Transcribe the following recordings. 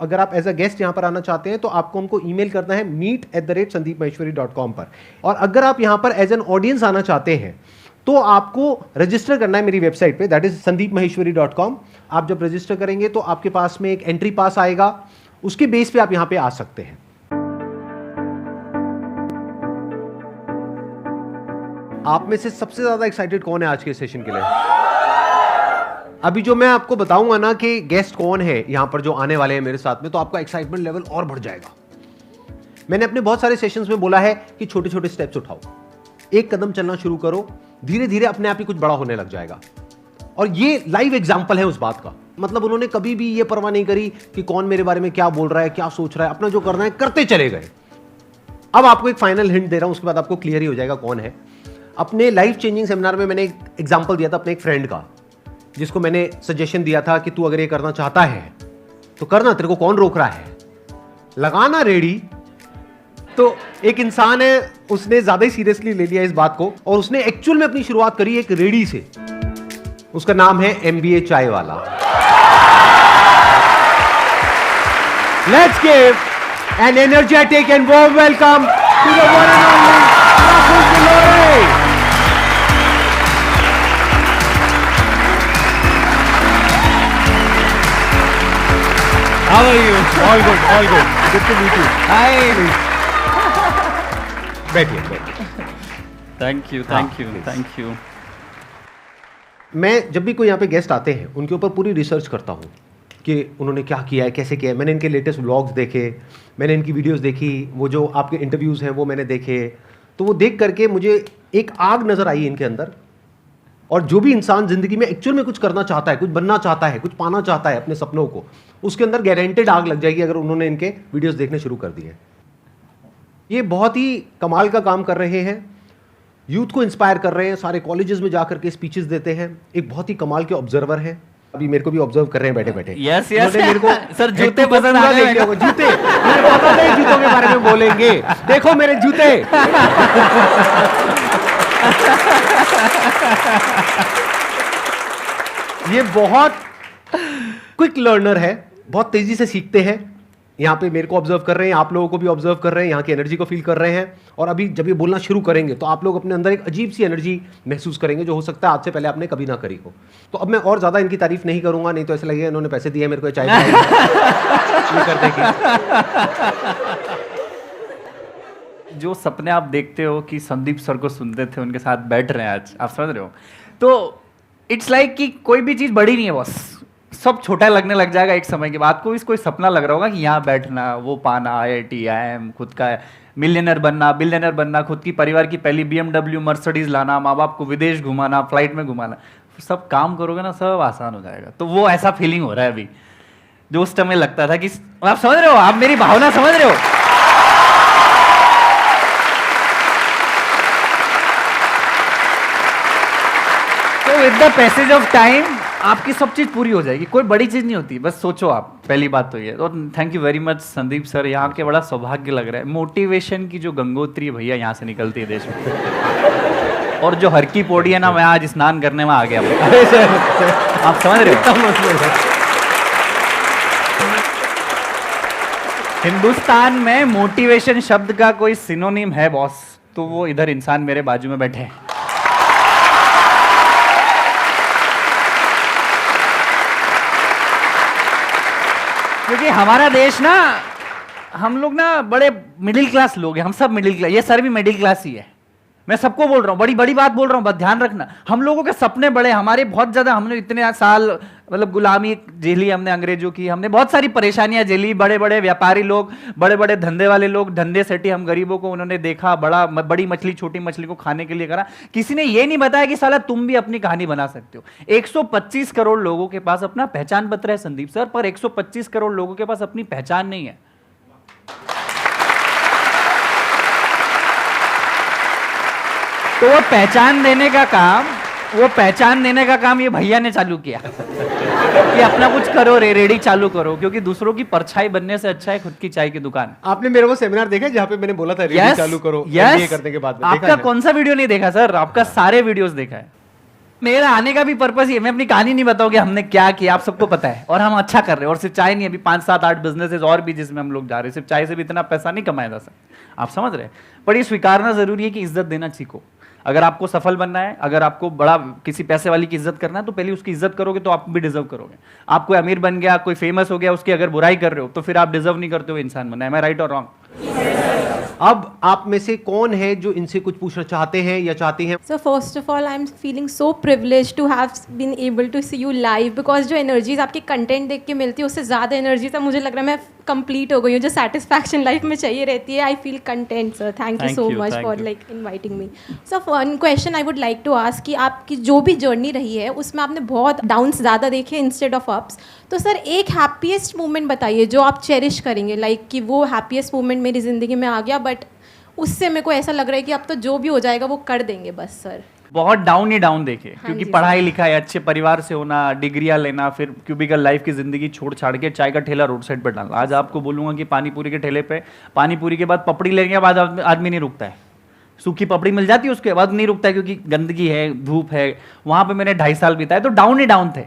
अगर आप as a guest यहां पर आना चाहते हैं तो आपको उनको ईमेल करना है meet@sandeepmaheshwari.com पर। और अगर आप यहां पर एज एन ऑडियंस आना चाहते हैं तो आपको रजिस्टर करना है मेरी वेबसाइट पे, दैट इज sandeepmaheshwari.com। आप जब रजिस्टर करेंगे तो आपके पास में एक एंट्री पास आएगा, उसके बेस पे आप यहां पे आ सकते हैं। आप में से सबसे ज्यादा एक्साइटेड कौन है आज के सेशन के लिए? अभी जो मैं आपको बताऊंगा ना कि गेस्ट कौन है यहां पर जो आने वाले हैं मेरे साथ में, तो आपका एक्साइटमेंट लेवल और बढ़ जाएगा। मैंने अपने बहुत सारे सेशंस में बोला है कि छोटे छोटे स्टेप्स उठाओ, एक कदम चलना शुरू करो, धीरे धीरे अपने आप ही कुछ बड़ा होने लग जाएगा। और ये लाइव एग्जांपल है उस बात का। मतलब उन्होंने कभी भी ये परवाह नहीं करी कि कौन मेरे बारे में क्या बोल रहा है, क्या सोच रहा है, अपना जो करना है करते चले गए। अब आपको एक फाइनल हिंट दे रहा हूं, उसके बाद आपको क्लियर ही हो जाएगा कौन है। अपने लाइफ चेंजिंग सेमिनार में मैंने एक एग्जांपल दिया था अपने एक फ्रेंड का, जिसको मैंने सजेशन दिया था कि तू अगर ये करना चाहता है तो करना, तेरे को कौन रोक रहा है, लगाना रेडी। तो एक इंसान है, उसने ज्यादा ही सीरियसली ले लिया इस बात को और उसने एक्चुअल में अपनी शुरुआत करी एक रेडी से। उसका नाम है MBA Chai Wala. Let's give an energetic and warm welcome to the one and only Rahul Gilore. How are you? All good, all good. Good to meet you. Hi. बैठिए। Thank you, thank you, thank you. मैं जब भी कोई यहाँ पे guest आते हैं उनके ऊपर पूरी रिसर्च करता हूँ कि उन्होंने क्या किया है, कैसे किया है। मैंने इनके लेटेस्ट व्लॉग्स देखे, मैंने इनकी वीडियोस देखी, वो जो आपके इंटरव्यूज़ हैं वो मैंने देखे। तो वो देख करके मुझे एक आग नज़र आई इनके अंदर। और जो भी इंसान ज़िंदगी में एक्चुअल में कुछ करना चाहता है, कुछ बनना चाहता है, कुछ पाना चाहता है अपने सपनों को, उसके अंदर गारंटेड आग लग जाएगी अगर उन्होंने इनके वीडियोस देखने शुरू कर दिए। ये बहुत ही कमाल का काम कर रहे हैं, यूथ को इंस्पायर कर रहे हैं, सारे कॉलेजेस में जाकर के स्पीचेस देते हैं। एक बहुत ही कमाल के ऑब्जर्वर हैं, अभी मेरे को भी ऑब्जर्व कर रहे हैं बैठे बैठे। यस यस मेरे को सर जूते पसंद आ गए। जूते मुझे पता था जूतों के बारे में बोलेंगे। देखो मेरे जूते। ये बहुत क्विक लर्नर है, बहुत तेजी से सीखते हैं। यहाँ पे मेरे को ऑब्जर्व कर रहे हैं, आप लोगों को भी ऑब्जर्व कर रहे हैं, यहाँ की एनर्जी को फील कर रहे हैं। और अभी जब ये बोलना शुरू करेंगे तो आप लोग अपने अंदर एक अजीब सी एनर्जी महसूस करेंगे जो हो सकता है आज से पहले आपने कभी ना करी हो। तो अब मैं और ज़्यादा इनकी तारीफ नहीं करूंगा, नहीं तो ऐसा लगेगा इन्होंने पैसे दिए मेरे को चाय कर देगी। जो सपने आप देखते हो कि संदीप सर को सुनते थे, उनके साथ बैठ रहे हैं आज, आप समझ रहे हो? तो इट्स लाइक कि कोई भी चीज़ बड़ी नहीं है, बस सब छोटा लगने लग जाएगा एक समय के बाद। आपको कोई सपना लग रहा होगा कि यहाँ बैठना, वो पाना, IIT, IIM, खुद का मिलियनर बनना, बिलियनर बनना, खुद की परिवार की पहली BMW मर्सिडीज लाना, माँ बाप को विदेश घुमाना, फ्लाइट में घुमाना, सब काम करोगे ना सब आसान हो जाएगा। तो वो ऐसा फीलिंग हो रहा है अभी, जो उस समय लगता था कि आप समझ रहे हो, आप मेरी भावना समझ रहे हो? तो with the passage of time आपकी सब चीज पूरी हो जाएगी। कोई बड़ी चीज नहीं होती, बस सोचो आप, पहली बात तो ये। और thank you very much Sandeep sir, यहाँ के बड़ा सौभाग्य लग रहा है। मोटिवेशन की जो गंगोत्री है भैया यहाँ से निकलती है देश में। और जो हर की पौड़ी है ना, मैं आज स्नान करने में आ गया। आप समझ रहे हो? हिंदुस्तान में मोटिवेशन शब्द का कोई सिनोनिम है बॉस, तो वो इधर इंसान मेरे बाजू में बैठे हैं। क्योंकि हमारा देश ना, हम लोग ना बड़े मिडिल क्लास लोग हैं, हम सब मिडिल क्लास, ये सर भी मिडिल क्लास ही है। मैं सबको बोल रहा हूँ, बड़ी बड़ी बात बोल रहा हूँ, बस ध्यान रखना। हम लोगों के सपने बड़े, हमारे बहुत ज़्यादा, हमने इतने साल मतलब गुलामी झेली हमने अंग्रेजों की, हमने बहुत सारी परेशानियां झेली। बड़े बड़े व्यापारी लोग, बड़े बड़े धंधे वाले लोग धंधे सेठी, हम गरीबों को उन्होंने देखा, बड़ी मछली छोटी मछली को खाने के लिए करा। किसी ने ये नहीं बताया कि साला तुम भी अपनी कहानी बना सकते हो। 125 करोड़ लोगों के पास अपना पहचान पत्र है संदीप सर, पर 125 करोड़ लोगों के पास अपनी पहचान नहीं है। तो वो पहचान देने का काम ये भैया ने चालू किया कि अपना कुछ करो, रेडी चालू करो, क्योंकि दूसरों की परछाई बनने से अच्छा है खुद की चाय की दुकान। आपने मेरे को सेमिनार देखा जहाँ पे मैंने बोला था रेडी चालू करो, MBA करने के बाद में? आपका कौन सा वीडियो नहीं देखा सर? आपका सारे वीडियोस देखा है। मेरा आने का भी पर्पस ही है, मैं अपनी कहानी नहीं बताऊंगी हमने क्या किया, आप सबको पता है, और हम अच्छा कर रहे हैं। और सिर्फ चाय नहीं, अभी 5 7 8 बिजनेसेस और भी जिसमें हम लोग जा रहे हैं। सिर्फ चाय से भी इतना पैसा नहीं कमाया जा सकता, आप समझ रहे हैं। पर ये स्वीकारना जरूरी है कि इज्जत देना सीखो। अगर आपको सफल बनना है, अगर आपको बड़ा किसी पैसे वाली की इज्जत करना है, तो पहले उसकी इज्जत करोगे तो आप भी डिजर्व करोगे। आप कोई अमीर बन गया, कोई फेमस हो गया, उसकी अगर बुराई कर रहे हो तो फिर आप डिजर्व नहीं करते हो इंसान बनना। एम आई राइट और रॉन्ग? अब आप में से कौन है जो इनसे कुछ पूछना चाहते हैं या चाहती हैं? So first of all, I'm feeling so privileged to have been able to see you live because जो एनर्जीज आपके कंटेंट देख के मिलती है उससे ज़्यादा एनर्जीज अब मुझे लग रहा है मैं कंप्लीट हो गई हूँ। जो सेटिस्फैक्शन लाइफ में चाहिए रहती है, I feel content sir. Thank you so much for like inviting me. So one question I would like to ask कि आपकी जो भी जर्नी रही है उसमें आपने बहुत डाउन्स ज़्यादा देखे इंस्टेड ऑफ अप्स। तो सर एक हैप्पीएस्ट मोमेंट बताइए जो आप चेरिश करेंगे, लाइक कि वो हैप्पीएस्ट मोमेंट मेरी ज़िंदगी में आ गया बट उससे मेरे को ऐसा लग रहा है कि अब तो जो भी हो जाएगा वो कर देंगे बस सर। बहुत डाउन ही डाउन देखे, हाँ क्योंकि जी पढ़ाई लिखाई, अच्छे परिवार से होना, डिग्रियां लेना, फिर क्यूबिकल लाइफ की जिंदगी छोड़ छाड़ के चाय का ठेला रोड साइड पर डालना। आज आपको बोलूंगा कि पानी पूरी के ठेले पे पानी पूरी के बाद पपड़ी लेने के बाद आदमी नहीं रुकता है। सूखी पपड़ी मिल जाती है उसके बाद नहीं रुकता है, क्योंकि गंदगी है, धूप है। वहां पे मैंने 2.5 साल बिताए, तो डाउन ही डाउन थे।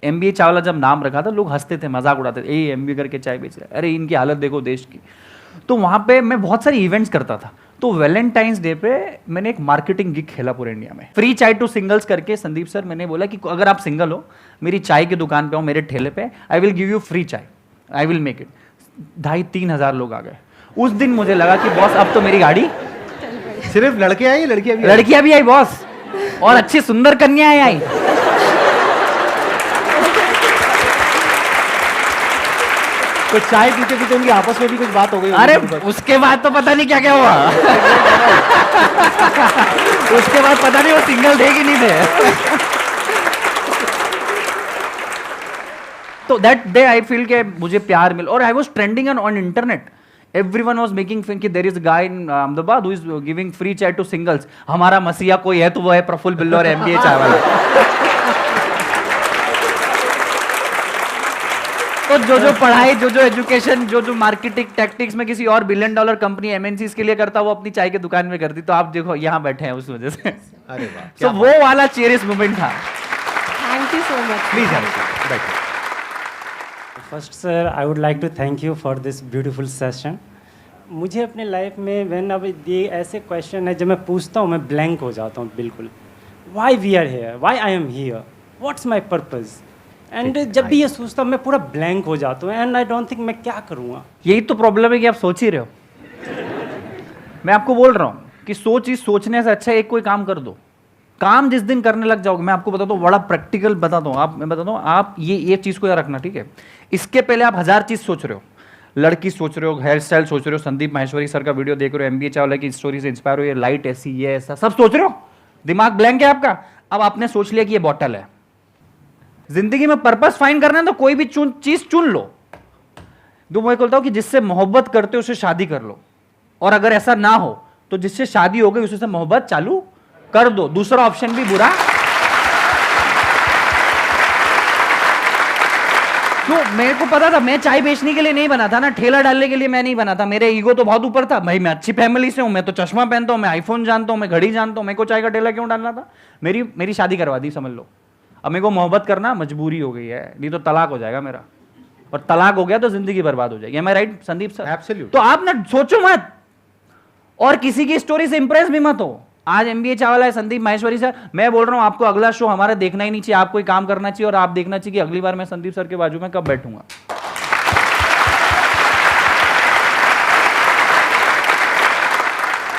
MBA चावला जब नाम रखा था लोग हंसते थे, मजाक उड़ाते थे, ए MBA करके चाय बेच रहा है, अरे इनकी हालत देखो देश की। तो वहां पे मैं बहुत सारी इवेंट्स करता था। तो वैलेंटाइंस डे पे मैंने एक मार्केटिंग गिग खेला पूरे इंडिया में, फ्री चाय टू सिंगल्स करके। संदीप सर, मैंने बोला कि अगर आप सिंगल हो, मेरी चाय की दुकान पे हो, मेरे ठेले पे, I will give you free चाय, आई विल मेक इट। 2,500-3 हज़ार लोग आ गए। उस दिन मुझे लगा कि बॉस अब तो मेरी गाड़ी। सिर्फ लड़के आए, लड़कियां भी आई बॉस, और अच्छी सुंदर कन्याएं आई। तो चाय पीते पीते उनकी आपस में भी कुछ बात हो गई? अरे उसके बाद तो पता नहीं क्या क्या हुआ। उसके बाद पता नहीं वो सिंगल थे कि नहीं थे। तो दैट डे आई फील के मुझे प्यार मिल, और I was trending on internet. Everyone was making fun कि there is a guy in Ahmedabad who is giving free chai to singles. हमारा मसीहा कोई है तो वो है प्रफुल्ल बिल्लो और MBA चाय वाला। तो जो पढ़ाई, जो एजुकेशन, जो मार्केटिंग टैक्टिक्स में किसी और $1 बिलियन कंपनी MNCs के लिए करता, वो अपनी चाय की दुकान में करती। तो आप देखो यहाँ बैठे हैं उस वजह से। अरे वाह, तो वो वाला चेरियस मोमेंट था। Thank you so much. Please बैठिए। First sir, I would like to thank you for this beautiful session. मुझे अपने लाइफ में व्हेन अब ये ऐसे क्वेश्चन है जब मैं पूछता हूँ मैं ब्लैंक हो जाता हूँ बिल्कुल। Why we are here, why I am here, what's my purpose. And जब भी ये सोचता हूँ मैं पूरा ब्लैंक हो जाता हूँ एंड आई डोंट थिंक मैं क्या करूँगा। यही तो प्रॉब्लम है कि आप सोच ही रहे हो। मैं आपको बोल रहा हूँ कि सोचने से अच्छा एक कोई काम कर दो। काम जिस दिन करने लग जाओगे, मैं आपको बताता हूँ, बड़ा प्रैक्टिकल बताता हूँ। मैं बताता हूँ, आप ये चीज़ को याद रखना, ठीक है। इसके पहले आप 1000 चीज़ सोच रहे हो, लड़की सोच रहे हो, हेयर स्टाइल सोच रहे हो, संदीप माहेश्वरी सर का वीडियो देख रहे हो, MBA चावला की स्टोरी से इंस्पायर हो, ये लाइट ऐसी, ये ऐसा सब सोच रहे हो, दिमाग ब्लैंक है आपका। अब आपने सोच लिया कि ये बॉटल है। जिंदगी में पर्पस फाइंड करना है तो कोई भी चीज चुन लो। तो मैं बोलता हूं कि जिससे मोहब्बत करते हो उससे शादी कर लो, और अगर ऐसा ना हो तो जिससे शादी हो गई उससे मोहब्बत चालू कर दो। दूसरा ऑप्शन भी बुरा। तो मेरे को पता था मैं चाय बेचने के लिए नहीं बना था ना, ठेला डालने के लिए मैं नहीं बना था। मेरे ईगो तो बहुत ऊपर था भाई, मैं अच्छी फैमिली से हूं, मैं तो चश्मा पहनता हूं, मैं आईफोन जानता हूं, मैं घड़ी जानता हूं, मेरे को चाय का ठेला क्यों डालना था। मेरी शादी करवा दी, समझ लो। अब मेरे को मोहब्बत करना मजबूरी हो गई है, नहीं तो तलाक हो जाएगा मेरा, और तलाक हो गया तो जिंदगी बर्बाद हो जाएगी। एम आई राइट संदीप सर? एब्सोल्यूट। तो आप ना सोचो मत, और किसी की स्टोरी से इंप्रेस भी मत हो। आज MBA चावला है, संदीप माहेश्वरी सर, मैं बोल रहा हूं आपको अगला शो हमारा देखना ही नहीं चाहिए, आप कोई काम करना चाहिए, और आप देखना चाहिए कि अगली बार मैं संदीप सर के बाजू में कब बैठूंगा।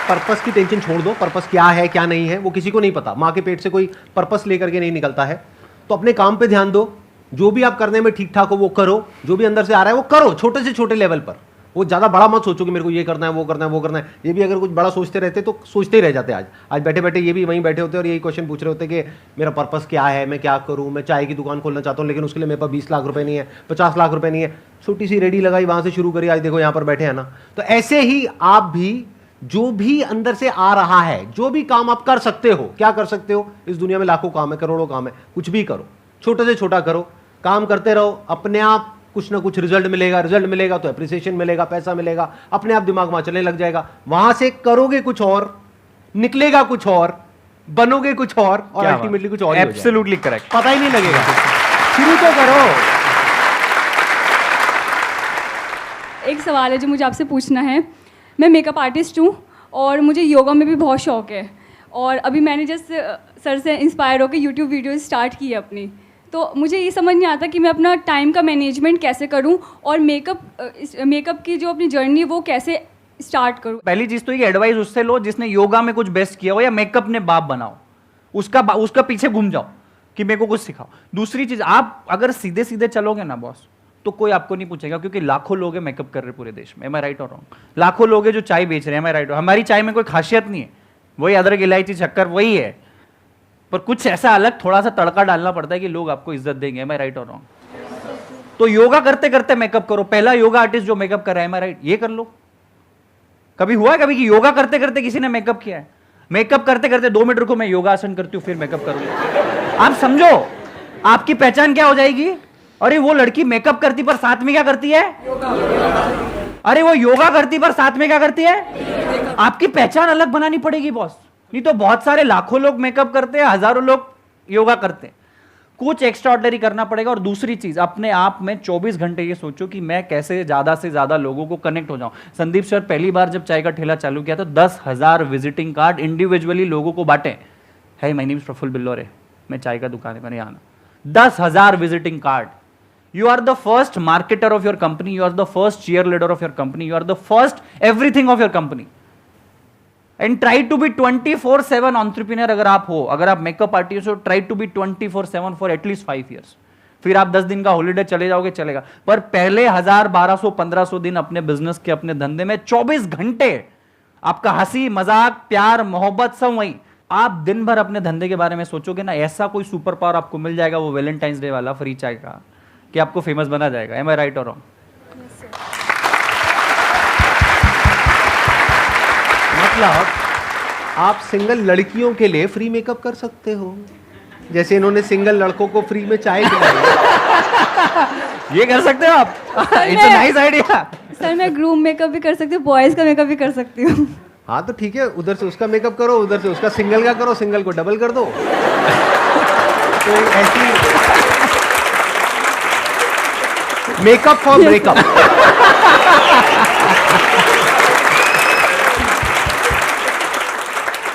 पर्पस की टेंशन छोड़ दो। पर्पस क्या है क्या नहीं है वो किसी को नहीं पता। माँ के पेट से कोई पर्पस लेकर के नहीं निकलता है। तो अपने काम पे ध्यान दो, जो भी आप करने में ठीक ठाक हो वो करो, जो भी अंदर से आ रहा है वो करो, छोटे से छोटे लेवल पर। वो ज़्यादा बड़ा मत सोचो कि मेरे को ये करना है वो करना है वो करना है। ये भी अगर कुछ बड़ा सोचते रहते तो सोचते ही रह जाते। आज बैठे बैठे ये भी वहीं बैठे होते और यही क्वेश्चन पूछ रहे होते कि मेरा पर्पस क्या है, मैं क्या करूँ, मैं चाय की दुकान खोलना चाहता हूँ लेकिन उसके लिए मेरे पास 20 लाख रुपए नहीं है, 50 लाख रुपए नहीं है। छोटी सी रेडी लगाई, वहाँ से शुरू करी, आज देखो यहाँ पर बैठे हैं ना। तो ऐसे ही आप भी जो भी अंदर से आ रहा है, जो भी काम आप कर सकते हो, क्या कर सकते हो, इस दुनिया में लाखों काम है, करोड़ों काम है, कुछ भी करो, छोटे से छोटा करो, काम करते रहो, अपने आप कुछ ना कुछ रिजल्ट मिलेगा तो एप्रिसिएशन मिलेगा, पैसा मिलेगा, अपने आप दिमाग वहां चलने लग जाएगा। वहां से करोगे कुछ और, निकलेगा कुछ और, बनोगे कुछ और अल्टीमेटली कुछ और ही हो जाएगा। Absolutely correct. पता ही नहीं लगेगा। शुरू तो करो। एक सवाल है जो मुझे आपसे पूछना है। मैं मेकअप आर्टिस्ट हूँ और मुझे योगा में भी बहुत शौक है, और अभी मैंने जस्ट सर से इंस्पायर होकर यूट्यूब वीडियो स्टार्ट की है अपनी। तो मुझे ये समझ नहीं आता कि मैं अपना टाइम का मैनेजमेंट कैसे करूं और मेकअप की जो अपनी जर्नी वो कैसे स्टार्ट करूं। पहली चीज तो ये एडवाइस उससे लो जिसने योगा में कुछ बेस्ट किया हो या मेकअप ने बाप बनाओ, उसका पीछे घूम जाओ कि मेरे को कुछ सिखाओ। दूसरी चीज, आप अगर सीधे सीधे चलोगे ना बॉस, तो कोई आपको नहीं पूछेगा, क्योंकि लाखों लोग हैं मेकअप कर रहे पूरे देश में। एम आई राइट और रॉन्ग? लाखों लोग हैं जो चाय बेच रहे हैं। एम आई राइट? हमारी चाय में कोई खासियत नहीं है, वही अदरक इलायची शक्कर वही है, पर कुछ ऐसा अलग थोड़ा सा तड़का डालना पड़ता है कि लोग आपको इज्जत देंगे। एम आई राइट और रॉन्ग? तो योगा करते करते मेकअप करो। पहला योगा आर्टिस्ट जो मेकअप कर रहा है, एम आई राइट? ये कर लो। कभी हुआ है कभी कि योगा करते करते किसी ने मेकअप किया है? मेकअप करते करते 2 मिनट रुको, मैं योगासन करती हूँ फिर मेकअप करूंगा। आप समझो आपकी पहचान क्या हो जाएगी। अरे वो लड़की मेकअप करती पर साथ में क्या करती है? अरे वो योगा करती पर साथ में क्या करती है? आपकी पहचान अलग बनानी पड़ेगी बॉस, नहीं तो बहुत सारे लाखों लोग मेकअप करते हैं, हजारों लोग योगा करते हैं। कुछ एक्स्ट्राऑर्डिनरी करना पड़ेगा। और दूसरी चीज, अपने आप में 24 घंटे ये सोचो कि मैं कैसे ज्यादा से ज्यादा लोगों को कनेक्ट हो जाऊं। संदीप सर पहली बार जब चाय का ठेला चालू किया तो 10,000 विजिटिंग कार्ड इंडिविजुअली लोगों को बांटे। है my name is Praful Billore, मैं चाय का दुकान है, मैंने आना। 10,000 visiting card. You are the first marketer of your company. You are the first cheerleader of your company. You are the first everything of your company. And try to be 24/7 entrepreneur अगर आप हो, अगर आप makeup artist हो, try to be 24/7 for at least 5 years. फिर आप 10 दिन का हॉलीडे चले जाओगे, चलेगा, पर पहले 1000, 1200, 1500 दिन अपने बिजनेस के, अपने धंधे में 24 घंटे आपका हंसी मजाक प्यार मोहब्बत सब वही। आप दिन भर अपने धंधे के बारे में सोचोगे ना, ऐसा कोई सुपर पावर आपको मिल जाएगा, वो वैलेंटाइंस डे वाला फ्री चाय का, कि आपको फेमस बना जाएगा। एम आई राइट और रॉन्ग? मतलब आप सिंगल लड़कियों के लिए फ्री मेकअप कर सकते हो, जैसे इन्होंने सिंगल लड़कों को फ्री में चाय पिलाई। ये कर सकते हो आप। It's a nice idea. Sir मैं ग्रूम मेकअप भी कर सकती हूँ, बॉयज़ का मेकअप भी कर सकती हूँ। हाँ तो ठीक है, उधर से उसका मेकअप करो, उधर से उसका सिंगल का करो, सिंगल को डबल कर दो। तो ऐसी makeup for breakup.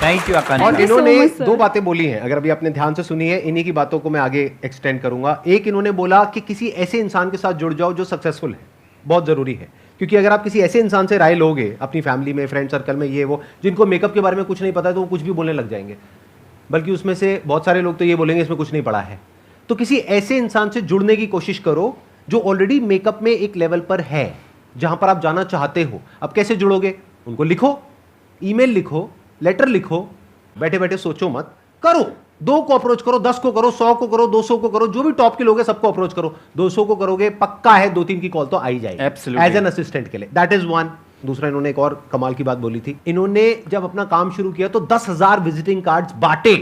Thank you Akash. और Thank you so इन्होंने much, sir. 2 बातें बोली हैं, अगर अभी आपने ध्यान से सुनी है, इन्हीं की बातों को मैं आगे एक्सटेंड करूंगा। एक, इन्होंने बोला कि किसी ऐसे इंसान के साथ जुड़ जाओ जो सक्सेसफुल है, बहुत जरूरी है, क्योंकि अगर आप किसी ऐसे इंसान से राय लोगे अपनी फैमिली में, फ्रेंड सर्कल में, ये वो, जिनको मेकअप के बारे में कुछ नहीं पता है, तो वो कुछ भी बोलने लग जाएंगे, बल्कि उसमें से बहुत सारे लोग तो ये बोलेंगे इसमें कुछ नहीं पड़ा है। तो किसी ऐसे इंसान से जुड़ने की कोशिश करो जो ऑलरेडी मेकअप में एक लेवल पर है, जहां पर आप जाना चाहते हो। अब कैसे जुड़ोगे? उनको लिखो, ईमेल लिखो, लेटर लिखो, बैठे बैठे सोचो मत, करो। 2 को अप्रोच करो, 10 को करो, 100 को करो, 200 को करो, जो भी टॉप के लोग हैं सबको अप्रोच करो। 200 को करोगे, पक्का है 2-3 की कॉल तो आ ही जाएगी Absolutely. एज एन असिस्टेंट के लिए। That is one. दूसरा, इन्होंने एक और कमाल की बात बोली थी। इन्होंने जब अपना काम शुरू किया तो 10,000 विजिटिंग कार्ड्स बांटे।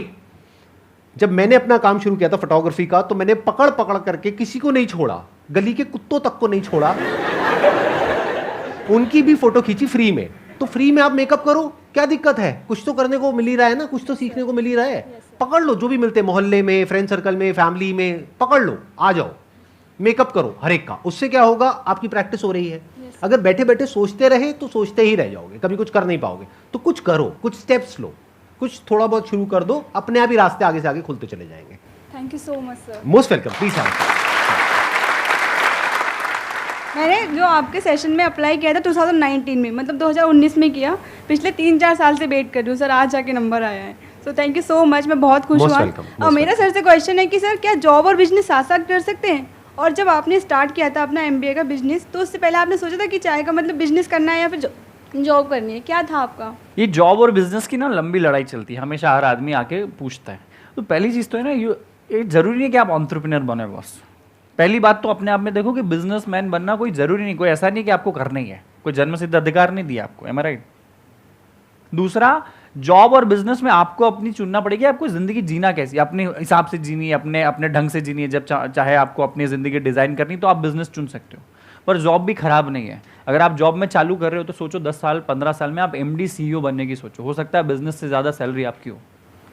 जब मैंने अपना काम शुरू किया था फोटोग्राफी का, तो मैंने पकड़ पकड़ करके किसी को नहीं छोड़ा, गली के कुत्तों तक को नहीं छोड़ा, उनकी भी फोटो खींची फ्री में। तो फ्री में आप मेकअप करो, क्या दिक्कत है? कुछ तो करने को मिल ही रहा है ना, कुछ तो सीखने को मिल ही रहा है। पकड़ लो जो भी मिलते, मोहल्ले में, फ्रेंड सर्कल में, फैमिली में, पकड़ लो, आ जाओ, मेकअप करो हर एक का। उससे क्या होगा? आपकी प्रैक्टिस हो रही है। अगर बैठे बैठे सोचते रहे तो सोचते ही रह जाओगे, कभी कुछ कर नहीं पाओगे। तो कुछ करो, कुछ स्टेप्स लो, कुछ थोड़ा बहुत शुरू कर दो, अपने आप ही रास्ते आगे से आगे खुलते चले जाएंगे। Thank you so much sir. Most welcome, please have. मैंने जो आपके सेशन में अप्लाई किया था 2019 में, मतलब 2019 में किया, पिछले 3-4 साल से वेट कर रही हूँ सर, आज जाके नंबर आया है। So thank you so much, मैं बहुत खुश Most हुआ। welcome, most और मेरा सर से क्वेश्चन है कि सर क्या जॉब और बिजनेस साथ साथ कर सकते हैं? और जब आपने स्टार्ट किया था अपना MBA का बिजनेस, तो उससे पहले आपने सोचा था कि चाय का मतलब बिजनेस करना है या फिर जॉब करनी है, क्या था आपका? ये जॉब और बिजनेस की ना लंबी लड़ाई चलती है, हमेशा हर आदमी आके पूछता है। तो पहली चीज़ तो है ना, ये जरूरी नहीं कि आप एंटरप्रेन्योर बने बॉस। पहली बात तो अपने आप में देखो कि बिजनेसमैन बनना कोई जरूरी नहीं, कोई ऐसा नहीं कि आपको करना ही है, कोई जन्म सिद्ध अधिकार नहीं दिया आपको। एम आई राइट? दूसरा, जॉब और बिजनेस में आपको अपनी चुनना पड़ेगी, आपको जिंदगी जीना कैसी, अपने हिसाब से जीनी है, अपने अपने ढंग से जीनी है। जब चाहे आपको अपनी जिंदगी डिजाइन करनी तो आप बिजनेस चुन सकते हो, पर जॉब भी खराब नहीं है। अगर आप जॉब में चालू कर रहे हो तो सोचो 10 साल 15 साल में आप MD CEO बनने की सोचो, हो सकता है बिजनेस से ज्यादा सैलरी आपकी हो।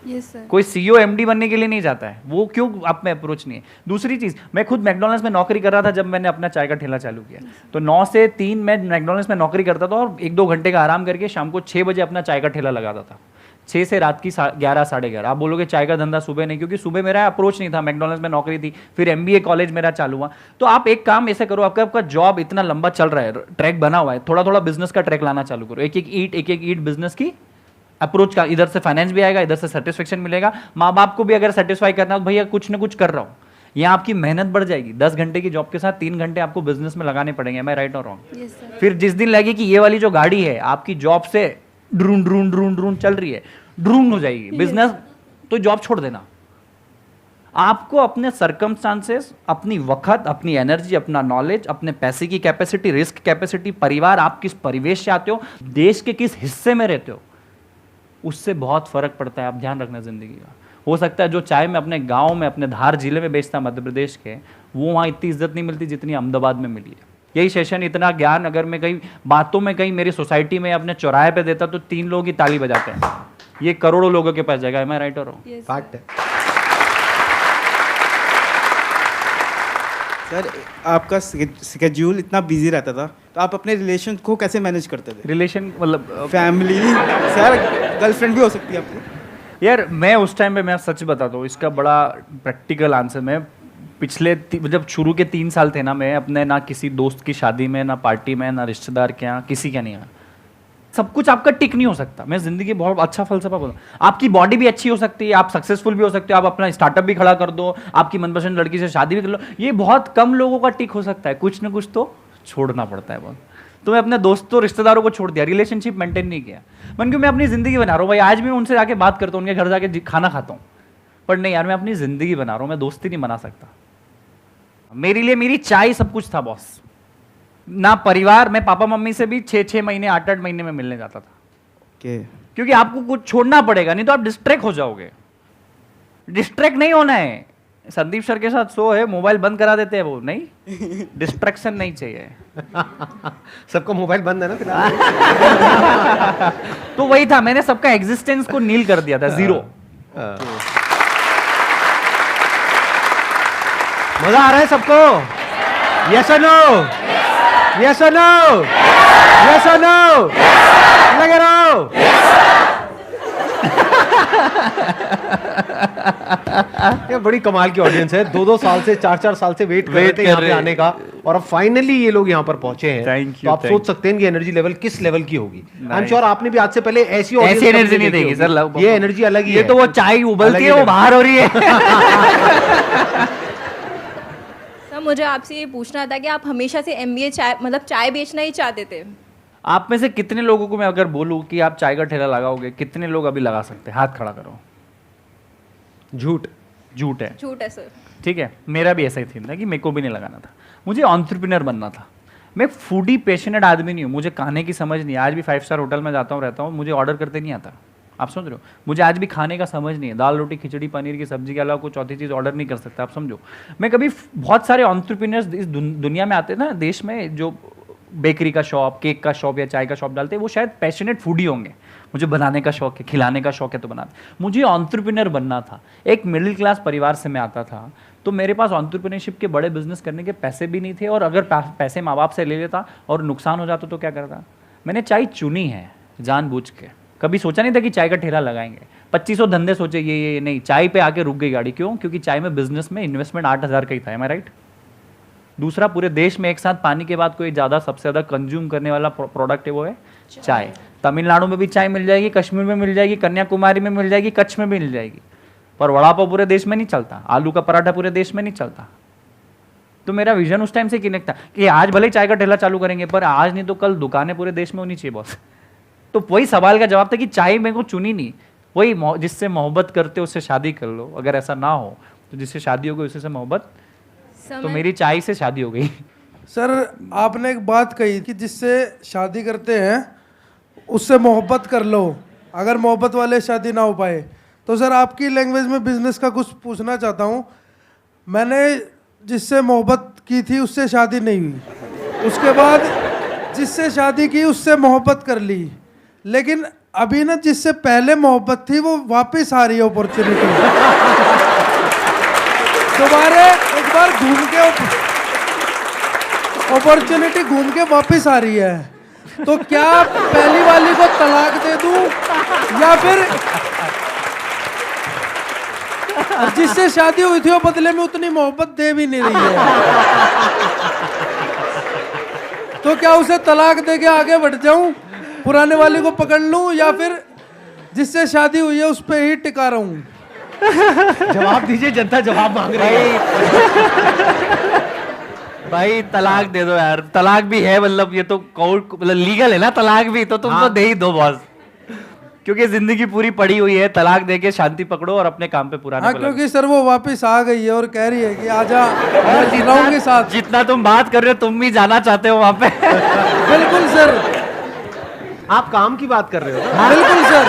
Yes sir. कोई सीईओ एमडी बनने के लिए नहीं जाता है, वो क्यों आप में अप्रोच नहीं है। दूसरी चीज, मैं खुद मैकडॉनल्ड्स में नौकरी कर रहा था जब मैंने अपना चाय का ठेला चालू किया, तो 9 से 3 मैं मैकडॉनल्ड्स में नौकरी करता था और 1-2 घंटे का आराम करके शाम को 6 बजे अपना चाय का ठेला लगाता था, 6 से रात की 11 साढ़े 11। आप बोलोगे चाय का धंधा सुबह नहीं, क्योंकि सुबह मेरा अप्रोच नहीं था, मैकडॉनल्ड्स में नौकरी थी, फिर एमबीए कॉलेज मेरा चालू हुआ। तो आप एक काम ऐसे करो, आपका जॉब इतना लंबा चल रहा है, ट्रैक बना हुआ है, थोड़ा थोड़ा बिजनेस का ट्रैक लाना चालू करो, एक एक ईट बिजनेस की अप्रोच का, इधर से फाइनेंस भी आएगा, इधर से सेटिस्फेक्शन मिलेगा, माँ बाप को भी अगर सेटिस्फाई करना हो तो भैया कुछ ना कुछ कर रहा हूँ, यहाँ आपकी मेहनत बढ़ जाएगी। 10 घंटे की जॉब के साथ 3 घंटे आपको बिजनेस में लगाने पड़ेंगे, मैं राइट और रॉन्ग? Yes sir. फिर जिस दिन लगे कि ये वाली जो गाड़ी है आपकी जॉब से ड्रून चल रही है, ड्रून हो जाएगी बिजनेस, तो जॉब छोड़ देना। आपको अपने सर्कमस्टांसेस, अपनी वक्त, अपनी एनर्जी, अपना नॉलेज, अपने पैसे की कैपेसिटी, रिस्क कैपेसिटी, परिवार, आप किस परिवेश से आते हो, देश के किस हिस्से में रहते हो, उससे बहुत फर्क पड़ता है। आप ध्यान रखना जिंदगी का। हो सकता है जो चाय मैं अपने गांव में, अपने धार जिले में बेचता मध्य प्रदेश के, वो वहाँ इतनी इज्जत नहीं मिलती जितनी अहमदाबाद में मिली है। यही सेशन, इतना ज्ञान अगर मैं कहीं बातों में कहीं मेरी सोसाइटी में अपने चौराहे पे देता तो 3 लोग ही ताली बजाते हैं, ये करोड़ों लोगों के पास जाएगा। एम आई राइट और रॉन्ग? फैक्ट है। सर आपका स्केड्यूल इतना बिजी रहता था, तो आप अपने रिलेशन को कैसे मैनेज करते थे? रिलेशन मतलब फैमिली, सर गर्लफ्रेंड भी हो सकती है आपकी। यार मैं उस टाइम पे, मैं सच बताता हूँ, इसका बड़ा प्रैक्टिकल आंसर, मैं पिछले जब शुरू के 3 साल थे ना, मैं अपने ना किसी दोस्त की शादी में, ना पार्टी में, ना रिश्तेदार के यहाँ, किसी का नहीं आया। सब कुछ आपका टिक नहीं हो सकता। मैं जिंदगी बहुत अच्छा फलसफा बोलूँ, आपकी बॉडी भी अच्छी हो सकती है, आप सक्सेसफुल भी हो सकते हो, आप अपना स्टार्टअप भी खड़ा कर दो, आपकी मनपसंद लड़की से शादी भी कर लो, ये बहुत कम लोगों का टिक हो सकता है। कुछ ना कुछ तो छोड़ना पड़ता है बहुत। तो मैं अपने दोस्तों रिश्तेदारों को छोड़ दिया, रिलेशनशिप मेंटेन नहीं किया। मन क्यों, मैं अपनी जिंदगी बना रहा हूँ भाई, आज भी उनसे जाके बात करता हूँ, उनके घर जाके खाना खाता हूँ, पर नहीं यार, मैं अपनी जिंदगी बना रहा हूँ, मैं दोस्ती नहीं बना सकता। मेरे लिए मेरी चाय सब कुछ था बॉस, ना परिवार। मैं पापा मम्मी से भी 6-6 महीने, 8-8 महीने में मिलने जाता था, क्योंकि आपको कुछ छोड़ना पड़ेगा, नहीं तो आप डिस्ट्रैक्ट हो जाओगे। डिस्ट्रैक्ट नहीं होना है। संदीप सर के साथ शो है, मोबाइल बंद करा देते हैं वो, नहीं, डिस्ट्रैक्शन नहीं चाहिए। सबका मोबाइल बंद है ना फिलहाल। तो वही था, मैंने सबका एग्जिस्टेंस को नील कर दिया था, 0। मजा आ रहा है सबको? यस और नो? यस और नो? यस और नो? लगे रहो। ये बड़ी कमाल की ऑडियंस है, 2-2 साल से, 4-4 साल से वेट कर रहे थे यहाँ पे आने का, और अब फाइनली ये लोग यहाँ पर पहुंचे हैं। Thank you, तो आप thank सोच सकते हैं कि एनर्जी लेवल किस लेवल की होगी। आई एम श्योर आपने भी आज से पहले ऐसी एनर्जी नहीं देगी सर, ये एनर्जी अलग ही ये है। तो वो चाय उबलती है, वो बाहर हो रही है। सर मुझे आपसे ये पूछना था कि आप हमेशा से एमबीए चाय, मतलब चाय बेचना ही चाहते थे? आप में से कितने लोगों को मैं अगर बोलूं कि आप चाय का ठेला लगाओगे, कितने लोग अभी लगा सकते हैं? हाथ खड़ा करो। झूठ झूठ है सर। ठीक है, मेरा भी ऐसा ही थी कि मेरे को भी नहीं लगाना था, मुझे एंटरप्रेन्योर बनना था। मैं फूडी पैशनेट आदमी नहीं हूँ, मुझे खाने की समझ नहीं है। आज भी 5 स्टार होटल में जाता हूँ, रहता हूँ, मुझे ऑर्डर करते नहीं आता। आप समझ रहे हो? मुझे आज भी खाने का समझ नहीं है, दाल रोटी खिचड़ी पनीर की सब्जी के अलावा कोई चौथी चीज़ ऑर्डर नहीं कर सकता। आप समझो, मैं कभी, बहुत सारे एंटरप्रेन्योर्स इस दुनिया में आते हैं ना, देश में, जो बेकरी का शॉप, केक का शॉप या चाय का शॉप डालते हैं, वो शायद पैशनेट फूडी होंगे। मुझे बनाने का शौक है, खिलाने का शौक है, तो बनाते। मुझे एंटरप्रेन्योर बनना था। एक मिडिल क्लास परिवार से मैं आता था, तो मेरे पास एंटरप्रेन्योरशिप के बड़े बिजनेस करने के पैसे भी नहीं थे, और अगर पैसे माँ बाप से ले लेता और नुकसान हो जाता तो क्या करता। मैंने चाय चुनी है जानबूझ के, कभी सोचा नहीं था कि चाय का ठेला लगाएंगे। 2500 धंधे सोचे, ये नहीं, चाय पे आके रुक गई गाड़ी। क्यों? क्योंकि चाय में बिजनेस में इन्वेस्टमेंट 8000 का ही था। एम आई राइट? दूसरा, पूरे देश में एक साथ पानी के बाद कोई ज़्यादा, सबसे ज़्यादा कंज्यूम करने वाला प्रोडक्ट है, वो है चाय। तमिलनाडु में भी चाय मिल जाएगी, कश्मीर में मिल जाएगी, कन्याकुमारी में मिल जाएगी, कच्छ में भी मिल जाएगी, पर वड़ा पाव पूरे देश में नहीं चलता, आलू का पराठा पूरे देश में नहीं चलता। तो मेरा विजन उस टाइम से कनेक्ट था कि आज भले चाय का ठेला चालू करेंगे, पर आज नहीं तो कल दुकानें पूरे देश में होनी चाहिए बॉस। तो वही सवाल का जवाब था कि चाय मेरे को चुनी नहीं। वही, जिससे मोहब्बत करते हो उससे शादी कर लो, अगर ऐसा ना हो तो जिससे शादी हो गई उसी से मोहब्बत। तो मेरी चाय से शादी हो गई। सर आपने एक बात कही कि जिससे शादी करते हैं उससे मोहब्बत कर लो, अगर मोहब्बत वाले शादी ना हो पाए। तो सर आपकी लैंग्वेज में बिजनेस का कुछ पूछना चाहता हूँ। मैंने जिससे मोहब्बत की थी उससे शादी नहीं हुई, उसके बाद जिससे शादी की उससे मोहब्बत कर ली, लेकिन अभी ना जिससे पहले मोहब्बत थी वो वापस आ रही है अपॉर्चुनिटी। दोबारा एक बार घूम के अपॉर्चुनिटी घूम के वापस आ रही है, तो क्या पहली वाली को तलाक दे दूं या फिर जिससे शादी हुई थी वो बदले में उतनी मोहब्बत दे भी नहीं रही है, तो क्या उसे तलाक दे के आगे बढ़ जाऊं, पुराने वाली को पकड़ लूं, या फिर जिससे शादी हुई है उस पर ही टिका रहूं? जवाब दीजिए, जनता जवाब मांग रही है। भाई तलाक दे दो यार, तलाक भी है, मतलब ये तो कोर्ट मतलब लीगल है ना तलाक भी, तो तुम तो दे ही दो बॉस, क्योंकि जिंदगी पूरी पड़ी हुई है, तलाक दे के शांति पकड़ो और अपने काम पे पुराने हाँ, क्योंकि सर वो वापस आ गई है और कह रही है कि आजा मैं जी रहा हूं के साथ। जितना तुम बात कर रहे हो तुम भी जाना चाहते हो वहां पे। बिल्कुल सर, आप काम की बात कर रहे हो ना? बिल्कुल सर,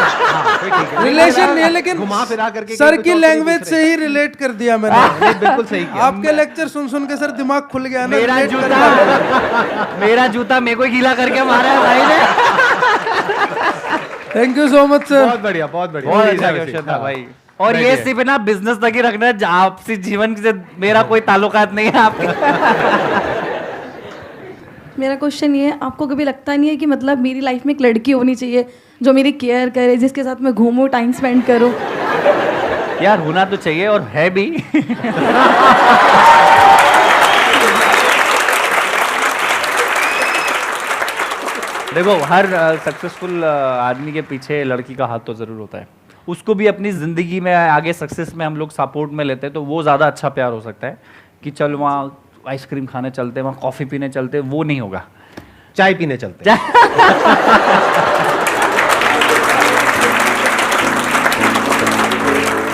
फिर ठीक है। रिलेशन नहीं है, लेकिन घुमा फिरा करके सर कुछ की और लैंग्वेज तरीके से ही रिलेट कर दिया मैंने। नहीं, बिल्कुल सही किया। आपके लेक्चर सुन सुन के सर दिमाग खुल गया ना, मेरा relate कर जूता पाया। मेरा जूता मेरे को ही गीला करके मारा है भाई ने। Thank you so much sir. बहुत बढ़िया, बहुत बढ़िया। बहुत अच्छा वैसे, क्वेश्चन था हाँ। भाई। और Right ये है। सिर्फ ना बिजनेस तक ही रखना है, आपसी जीवन से मेरा कोई ताल्लुकात नहीं है आपके। मेरा क्वेश्चन ये है, आपको कभी लगता नहीं है कि मतलब मेरी लाइफ में एक लड़की होनी चाहिए जो मेरी केयर करे, जिसके साथ मैं घूमूं, टाइम स्पेंड करूं? यार होना तो चाहिए और है भी। देखो हर सक्सेसफुल आदमी के पीछे लड़की का हाथ तो जरूर होता है, उसको भी अपनी जिंदगी में आगे सक्सेस में हम लोग सपोर्ट में लेते हैं, तो वो ज़्यादा अच्छा प्यार हो सकता है कि चल वहाँ आइसक्रीम खाने चलते हैं, वहाँ कॉफ़ी पीने चलते हैं, वो नहीं होगा। चाय पीने चलते हैं।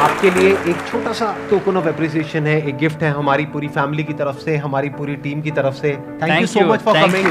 आपके लिए एक छोटा सा टोकन ऑफ एप्रिसिएशन है, एक गिफ्ट है हमारी पूरी फैमिली की तरफ से, हमारी पूरी टीम की तरफ से। Thank you so much for coming.